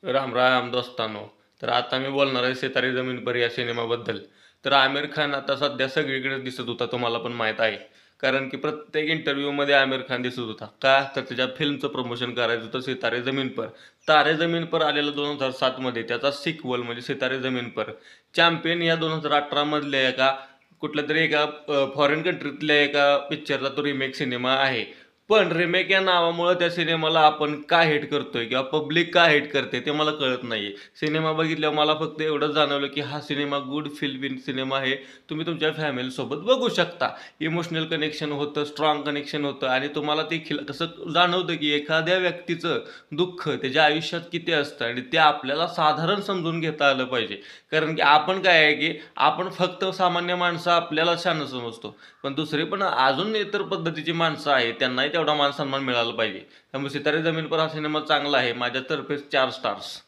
राम राम दोस्तानो. तर आता मी बोलणार आहे सितारे जमीन पर या सिनेमाबद्दल. तर आमिर खान आता सध्या सगळीकडे दिसत होता, तुम्हाला पण माहीत आहे. कारण की प्रत्येक इंटरव्ह्यूमध्ये आमिर खान दिसत होता. का तर त्याच्या फिल्मचं प्रमोशन करायचं होतं सितारे जमीन पर. तारे जमीन पर आलेलं 2007मध्ये, त्याचा सिक्वल म्हणजे सितारे जमीन पर. चॅम्पियन या 2018 मधल्या एका कुठल्या तरी एका फॉरेन कंट्रीतल्या एका पिक्चरचा तो रिमेक सिनेमा आहे. पण रिमेक या नावामुळे त्या सिनेमाला आपण का हेट करतोय किंवा पब्लिक का हेट करते ते मला कळत नाहीये. सिनेमा बघितल्यावर मला फक्त एवढंच जाणवलं की हा सिनेमा गुड फिल्म सिनेमा आहे. तुम्ही तुमच्या फॅमिलीसोबत बघू शकता. इमोशनल कनेक्शन होतं, स्ट्रॉंग कनेक्शन होतं आणि तुम्हाला ते कसं जाणवतं की एखाद्या व्यक्तीचं दुःख त्याच्या आयुष्यात किती असतं आणि ते आपल्याला साधारण समजून घेता आलं पाहिजे. कारण की आपण काय आहे की आपण फक्त सामान्य माणसं आपल्याला शहाणं समजतो. पण दुसरी पण अजून इतर पद्धतीची माणसं आहेत, त्यांनाही तेवढा मान सन्मान मिळाला पाहिजे. त्यामुळे सितारे जमीन पर हा सिनेमा चांगला आहे. माझ्यातर्फे 4 स्टार्स.